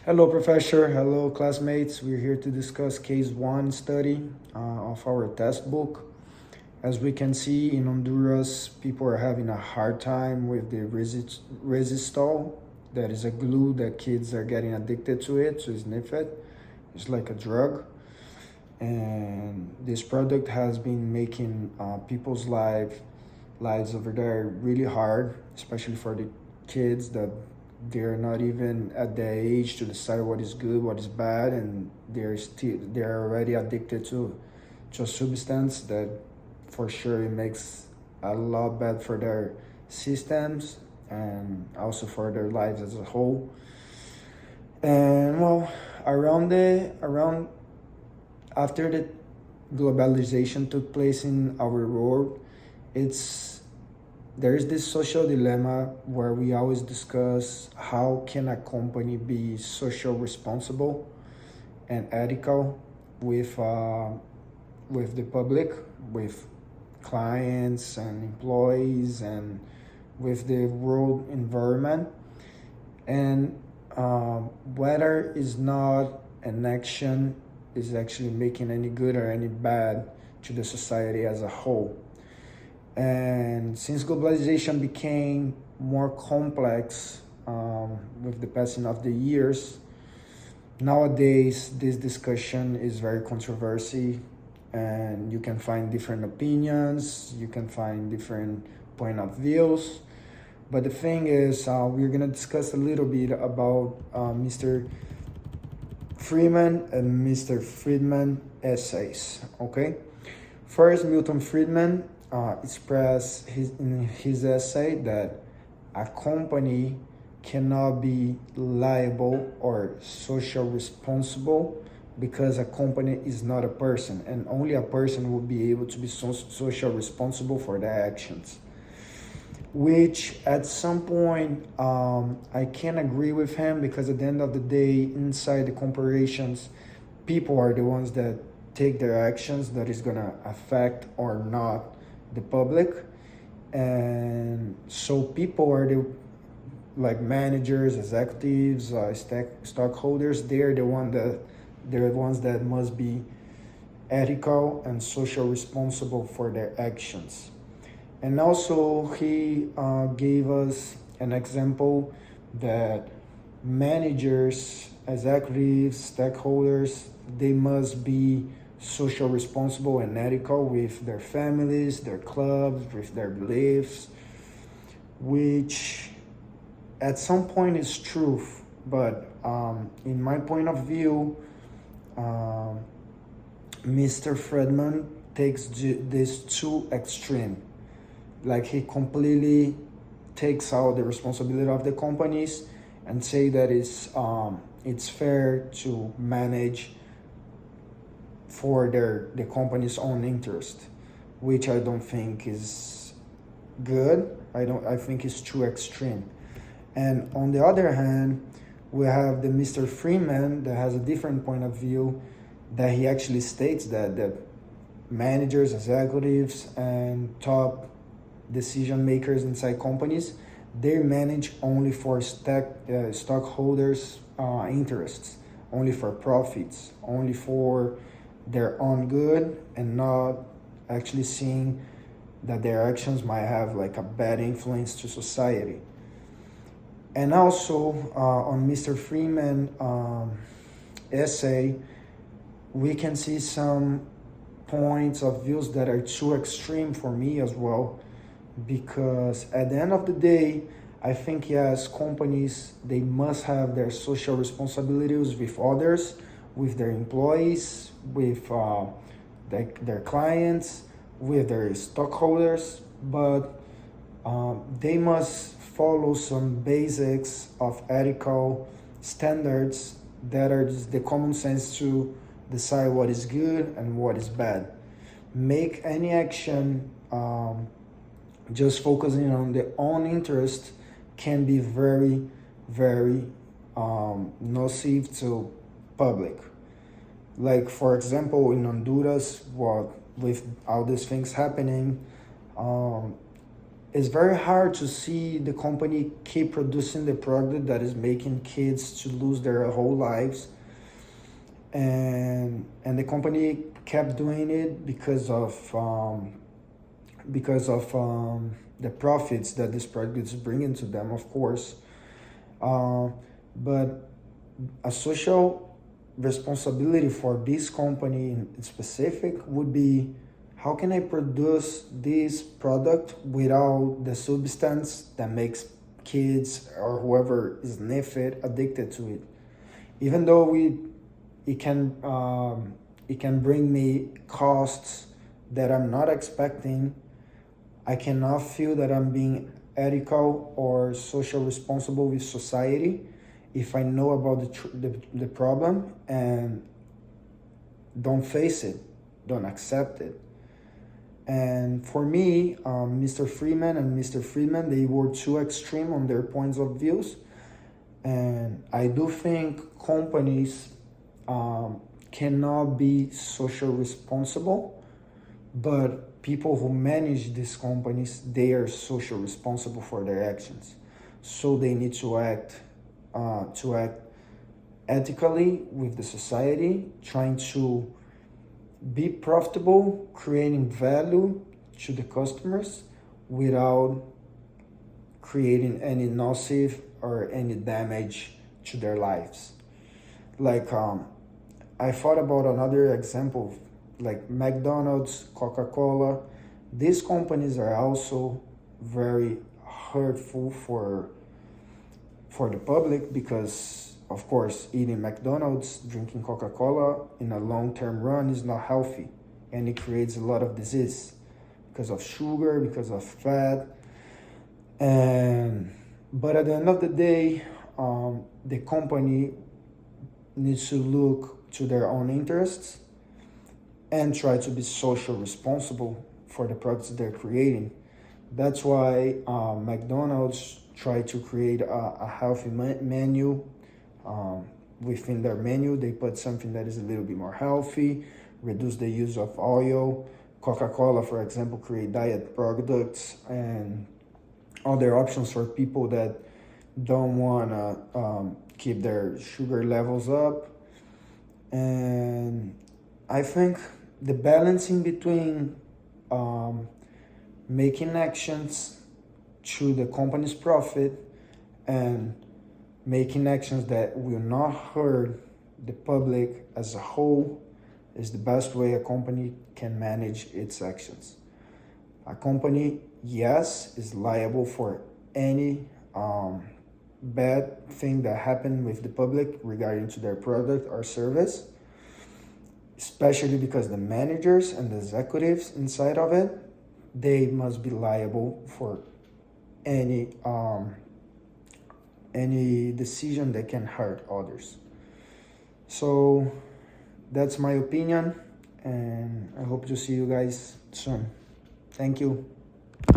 Hello, Professor. Hello, classmates. We're here to discuss case one study of our test book. As we can see, in Honduras, people are having a hard time with the resistol. That is a glue that kids are getting addicted to it, to sniff it. It's like a drug. And this product has been making people's lives over there really hard, especially for the kids that they're not even at the age to decide what is good, what is bad, and they're already addicted to a substance that for sure it makes a lot bad for their systems and also for their lives as a whole. And well, around after the globalization took place in our world, it's there is this social dilemma where we always discuss how can a company be social responsible and ethical with the public, with clients and employees, and with the world environment, and whether is not an action is actually making any good or any bad to the society as a whole. And since globalization became more complex with the passing of the years, nowadays this discussion is very controversial, and you can find different opinions, you can find different point of views. But the thing is, we're gonna discuss a little bit about Mr. Freeman and Mr. Friedman essays. Okay, first Milton Friedman expressed in his essay that a company cannot be liable or social responsible because a company is not a person, and only a person will be able to be social responsible for their actions. Which at some point I can agree with him, because at the end of the day, inside the corporations, people are the ones that take their actions that is gonna affect or not the public. And so people are the like managers, executives, stockholders. They're the ones that must be ethical and social responsible for their actions. And also he gave us an example that managers, executives, stakeholders, they must be social responsible and ethical with their families, their clubs, with their beliefs, which at some point is truth. But in my point of view, Mr. Friedman takes this too extreme. Like he completely takes out the responsibility of the companies and say that it's fair to manage for the company's own interest, which I don't think is good. I think it's too extreme. And on the other hand, we have the Mr. Freeman that has a different point of view, that he actually states that the managers, executives, and top decision makers inside companies, they manage only for stockholders' interests, only for profits, only for their own good, and not actually seeing that their actions might have like a bad influence to society. And also on Mr. Freeman essay, we can see some points of views that are too extreme for me as well, because at the end of the day, I think yes, companies, they must have their social responsibilities with others, with their employees, with their clients, with their stockholders, but they must follow some basics of ethical standards that are just the common sense to decide what is good and what is bad. Make any action just focusing on their own interest can be very, very nocive to public. Like for example, in Honduras, with all these things happening, it's very hard to see the company keep producing the product that is making kids to lose their whole lives, and the company kept doing it because of the profits that this product is bringing to them, of course. But a social responsibility for this company in specific would be, how can I produce this product without the substance that makes kids or whoever sniff it addicted to it? Even though it can bring me costs that I'm not expecting, I cannot feel that I'm being ethical or social responsible with society if I know about the problem and don't face it, don't accept it. And for me, Mr. Freeman and Mr. Friedman, they were too extreme on their points of views. And I do think companies cannot be social responsible, but people who manage these companies, they are social responsible for their actions. So they need to act ethically with the society, trying to be profitable, creating value to the customers without creating any nocive or any damage to their lives. Like I thought about another example, like McDonald's, Coca-Cola. These companies are also very hurtful for the public because, of course, eating McDonald's, drinking Coca-Cola in a long-term run is not healthy, and it creates a lot of disease because of sugar, because of fat. But at the end of the day, the company needs to look to their own interests and try to be social responsible for the products they're creating. That's why McDonald's tried to create a healthy menu. Within their menu, they put something that is a little bit more healthy, reduce the use of oil. Coca-Cola, for example, create diet products and other options for people that don't want to keep their sugar levels up. And I think the balancing between making actions to the company's profit and making actions that will not hurt the public as a whole is the best way a company can manage its actions. A company, yes, is liable for any bad thing that happened with the public regarding to their product or service, especially because the managers and the executives inside of it, they must be liable for any decision that can hurt others. So that's my opinion, and I hope to see you guys soon. Thank you.